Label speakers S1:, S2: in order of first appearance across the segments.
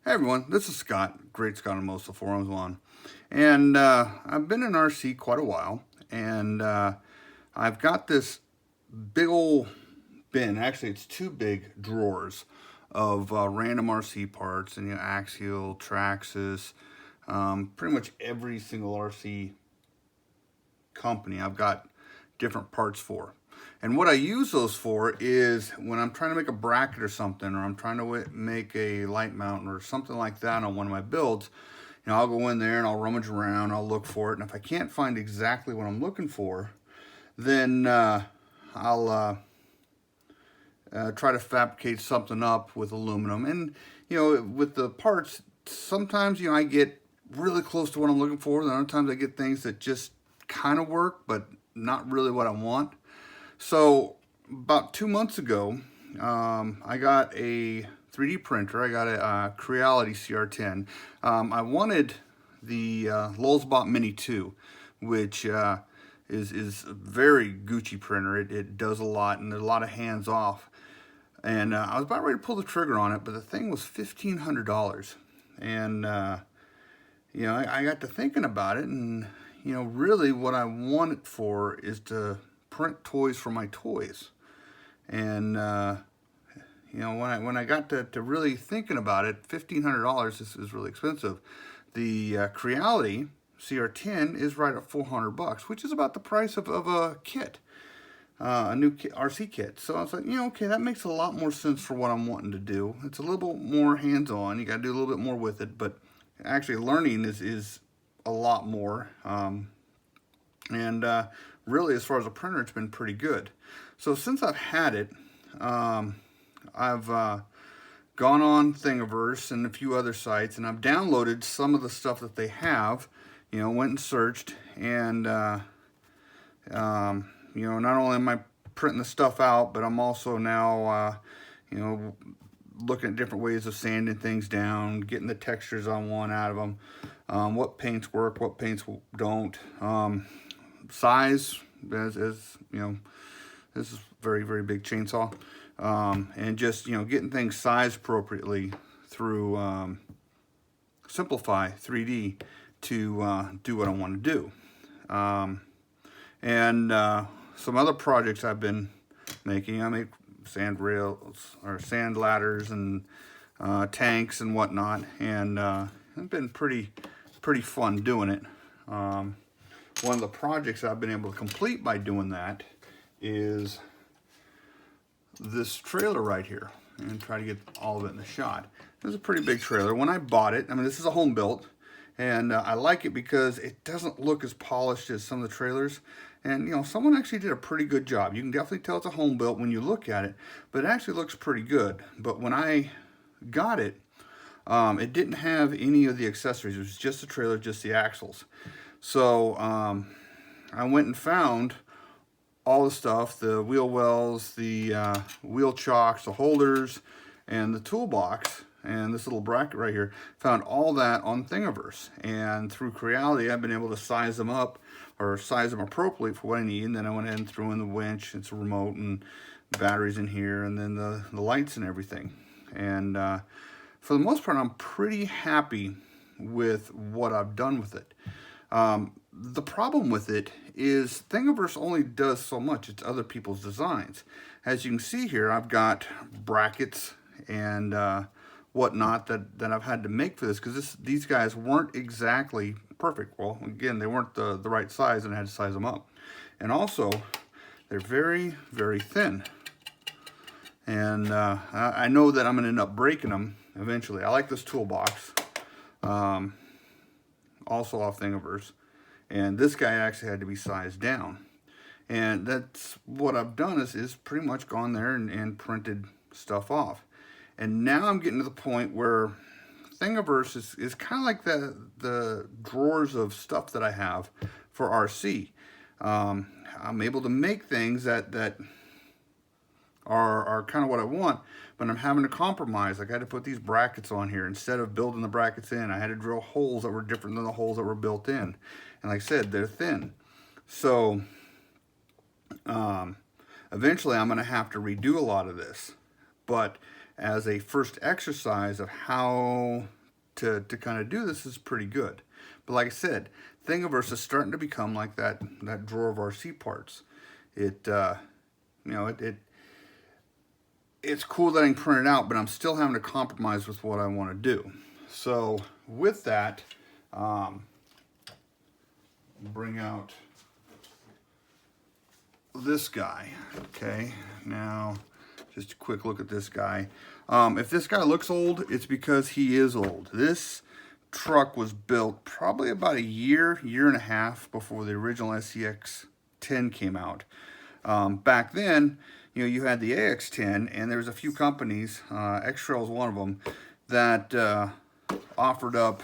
S1: Hey everyone, this is Scott, Great Scott on most of the forums one. And I've been in RC quite a while, and I've got this big old bin. Actually, it's two big drawers of random RC parts, and Axial, Traxxas, pretty much every single RC company I've got different parts for. And what I use those for is when I'm trying to make a bracket or something, or I'm trying to make a light mount or something like that on one of my builds, I'll go in there and I'll rummage around, I'll look for it, and if I can't find exactly what I'm looking for, then I'll try to fabricate something up with aluminum. And with the parts, sometimes I get really close to what I'm looking for, and other times I get things that just kind of work, but not really what I want. So about 2 months ago, I got a 3D printer. I got a Creality CR10. I wanted the Lulzbot Mini 2, which is a very Gucci printer. It does a lot, and there's a lot of hands off. And I was about ready to pull the trigger on it, but the thing was $1,500. And I got to thinking about it, and really what I want it for is to print toys for my toys. And when I got to really thinking about it, $1,500 is really expensive. The Creality CR10 is right at $400, which is about the price of a kit, a new RC kit. So I was like, okay, that makes a lot more sense for what I'm wanting to do. It's a little bit more hands-on. You got to do a little bit more with it, but actually learning is a lot more. And really, as far as a printer, it's been pretty good. So since I've had it, I've gone on Thingiverse and a few other sites, and I've downloaded some of the stuff that they have. Went and searched, and not only am I printing the stuff out, but I'm also now looking at different ways of sanding things down, getting the textures I want out of them, what paints work, what paints don't. Size, as this is very, very big chainsaw, and just getting things sized appropriately through Simplify 3D to do what I want to do. And some other projects I've been making, I make sand rails or sand ladders and tanks and whatnot, and it's been pretty fun doing it. One of the projects I've been able to complete by doing that is this trailer right here, and try to get all of it in the shot. This is a pretty big trailer. When I bought it, this is a home built, and I like it because it doesn't look as polished as some of the trailers. And someone actually did a pretty good job. You can definitely tell it's a home built when you look at it, but it actually looks pretty good. But when I got it, it didn't have any of the accessories. It was just the trailer, just the axles. So I went and found all the stuff, the wheel wells, the wheel chocks, the holders, and the toolbox, and this little bracket right here. Found all that on Thingiverse. And through Creality, I've been able to size them up, or size them appropriately for what I need. And then I went ahead and threw in the winch, it's a remote, and batteries in here, and then the lights and everything. And for the most part, I'm pretty happy with what I've done with it. The problem with it is Thingiverse only does so much. It's other people's designs. As you can see here, I've got brackets and whatnot that I've had to make for this, because these guys weren't exactly perfect. Well, again, they weren't the right size, and I had to size them up. And also, they're very, very thin. And I know that I'm going to end up breaking them eventually. I like this toolbox, also off Thingiverse. And this guy actually had to be sized down. And that's what I've done is pretty much gone there and printed stuff off. And now I'm getting to the point where Thingiverse is kind of like the drawers of stuff that I have for RC. I'm able to make things that are kind of what I want, but I'm having to compromise. Like I had to put these brackets on here. Instead of building the brackets in, I had to drill holes that were different than the holes that were built in. And like I said, they're thin. So eventually I'm going to have to redo a lot of this. But as a first exercise of how to kind of do this is pretty good. But like I said, Thingiverse is starting to become like that drawer of RC parts. It it's cool that I can print it out, but I'm still having to compromise with what I want to do. So with that, bring out this guy. Okay, now just a quick look at this guy. If this guy looks old, it's because he is old. This truck was built probably about a year and a half before the original SCX 10 came out. Back then, you had the AX10, and there was a few companies, X-Trail was one of them, that offered up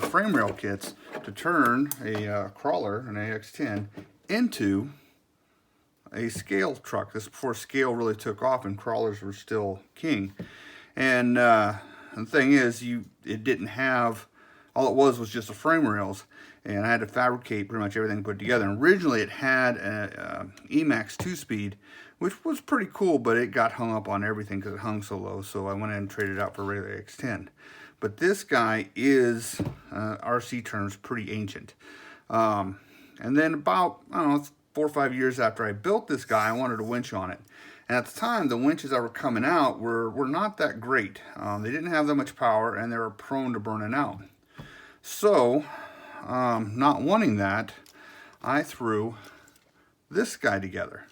S1: frame rail kits to turn a crawler, an AX10, into a scale truck. This is before scale really took off and crawlers were still king. And the thing is, it didn't have, all it was just the frame rails, and I had to fabricate pretty much everything put together. And originally it had an Emax 2-speed, which was pretty cool, but it got hung up on everything because it hung so low, so I went ahead and traded it out for a regular X10. But this guy is, RC terms, pretty ancient. And then about, I don't know, 4 or 5 years after I built this guy, I wanted a winch on it. And at the time, the winches that were coming out were not that great. They didn't have that much power, and they were prone to burning out. So, not wanting that, I threw this guy together.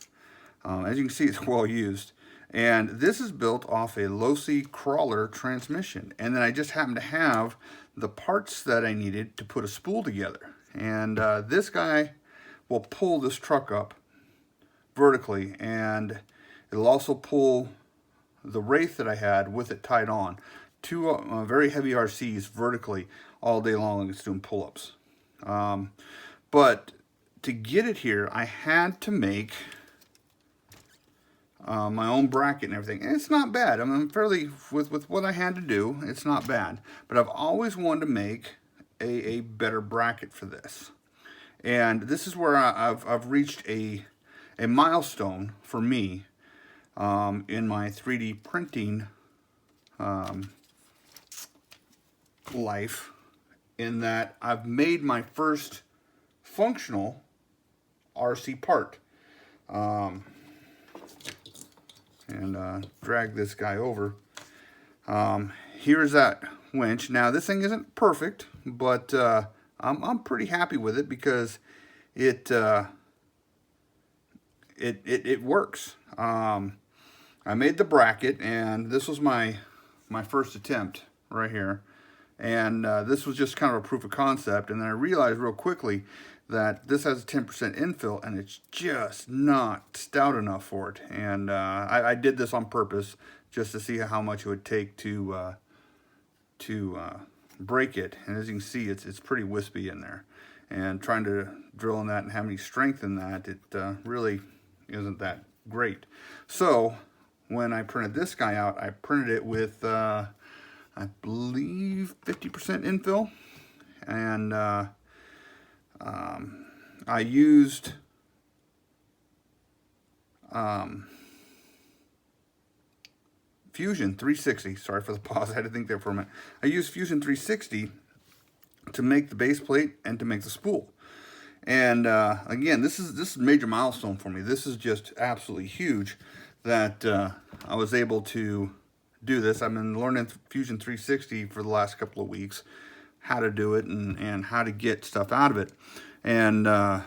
S1: As you can see, it's well used. And this is built off a Losi crawler transmission. And then I just happened to have the parts that I needed to put a spool together. And this guy will pull this truck up vertically, and it'll also pull the Wraith that I had with it tied on. Two very heavy RCs vertically all day long. It's doing pull-ups. But to get it here, I had to make my own bracket and everything. And it's not bad. I mean, I'm fairly, with what I had to do, it's not bad. But I've always wanted to make a better bracket for this. And this is where I've reached a milestone for me in my 3D printing life, in that I've made my first functional RC part. Drag this guy over. Here's that winch. Now this thing isn't perfect, but I'm pretty happy with it because it works. I made the bracket, and this was my first attempt right here. And this was just kind of a proof of concept. And then I realized real quickly that this has a 10% infill, and it's just not stout enough for it. And I did this on purpose just to see how much it would take to break it. And as you can see, it's pretty wispy in there. And trying to drill in that and have any strength in that, it really isn't that great. So when I printed this guy out, I printed it with I believe 50% infill, and I used Fusion 360. Sorry for the pause, I had to think there for a minute. I used Fusion 360 to make the base plate and to make the spool. And again, this is a major milestone for me. This is just absolutely huge that I was able to do this. I've been learning Fusion 360 for the last couple of weeks, how to do it and how to get stuff out of it. And the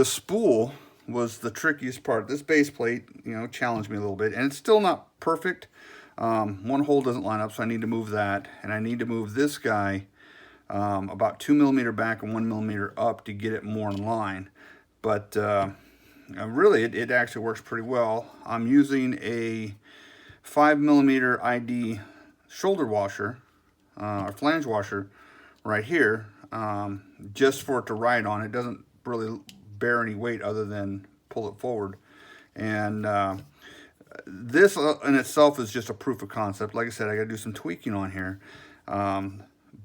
S1: spool was the trickiest part. This base plate, challenged me a little bit, and it's still not perfect. One hole doesn't line up, so I need to move that, and I need to move this guy about 2 millimeter back and 1 millimeter up to get it more in line. But really, it actually works pretty well. I'm using a 5 millimeter ID shoulder washer, or flange washer, right here, just for it to ride on. It doesn't really bear any weight other than pull it forward. And this in itself is just a proof of concept. Like I said, I got to do some tweaking on here.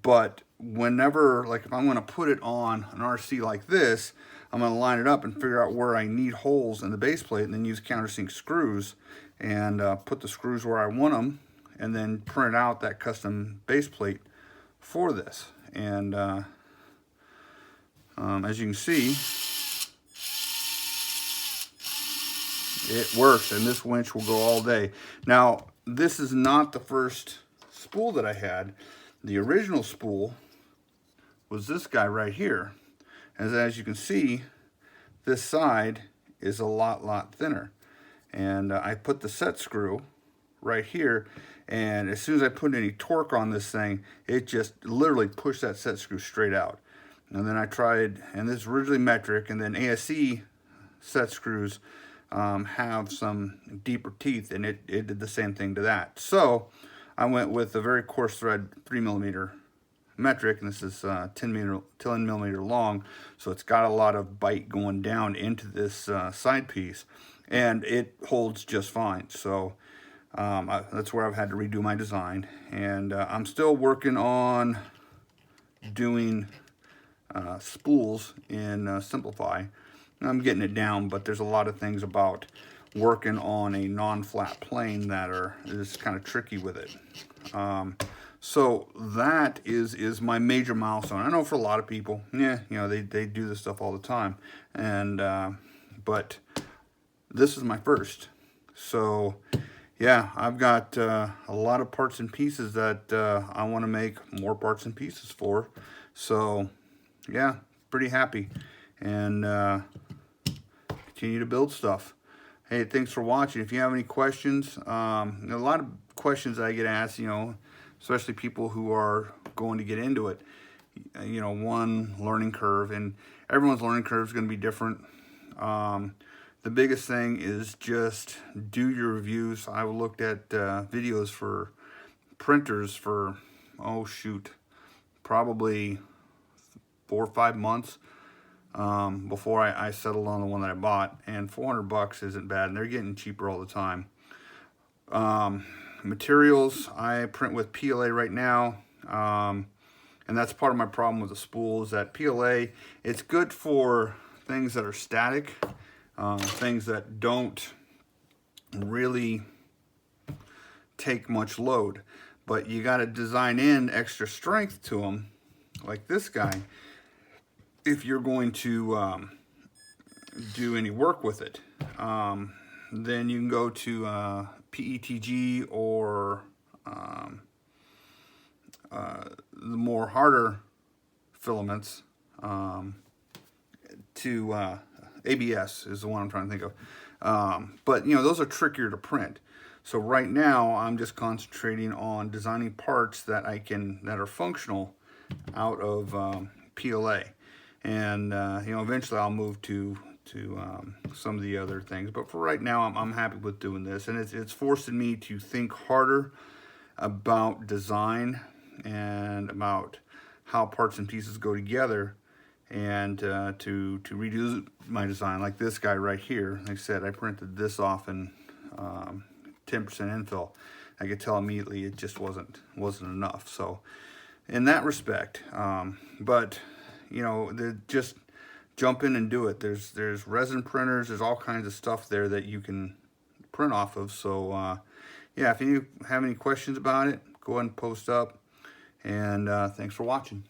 S1: But whenever, like if I'm going to put it on an RC like this, I'm going to line it up and figure out where I need holes in the base plate, and then use countersink screws and put the screws where I want them, and then print out that custom base plate for this. And as you can see, it works, and this winch will go all day. Now, this is not the first spool that I had. The original spool was this guy right here. As you can see, this side is a lot thinner. And I put the set screw right here, and as soon as I put any torque on this thing, it just literally pushed that set screw straight out. And then I tried, and this is originally metric, and then ASE set screws have some deeper teeth, and it did the same thing to that. So I went with a very coarse thread 3mm metric, and this is 10 millimeter long, so it's got a lot of bite going down into this side piece, and it holds just fine. So that's where I've had to redo my design, and I'm still working on doing spools in Simplify. I'm getting it down, but there's a lot of things about working on a non-flat plane that is kind of tricky with it. So that is my major milestone. I know for a lot of people, yeah, you know, they do this stuff all the time, and but this is my first. So yeah, I've got a lot of parts and pieces that I want to make more parts and pieces for. So yeah, pretty happy, and continue to build stuff. Hey, thanks for watching. If you have any questions, a lot of questions I get asked, you know, especially people who are going to get into it, you know, one, learning curve, and everyone's learning curve is going to be different. The biggest thing is just do your reviews. I looked at videos for printers for, oh shoot, probably 4 or 5 months before I settled on the one that I bought, and $400 isn't bad, and they're getting cheaper all the time. Materials, I print with PLA right now, and that's part of my problem with the spool, is that PLA, it's good for things that are static, things that don't really take much load, but you got to design in extra strength to them, like this guy, if you're going to do any work with it. Then you can go to PETG or the more harder filaments, to ABS is the one I'm trying to think of. But you know, those are trickier to print. So right now I'm just concentrating on designing parts that that are functional out of PLA. And you know, eventually I'll move to some of the other things, but for right now I'm happy with doing this, and it's forcing me to think harder about design and about how parts and pieces go together, and to redo my design. Like this guy right here, like I said, I printed this off in 10% infill. I could tell immediately it just wasn't enough. So in that respect, but you know, just jump in and do it. There's resin printers, there's all kinds of stuff there that you can print off of. So yeah, if you have any questions about it, go ahead and post up, and thanks for watching.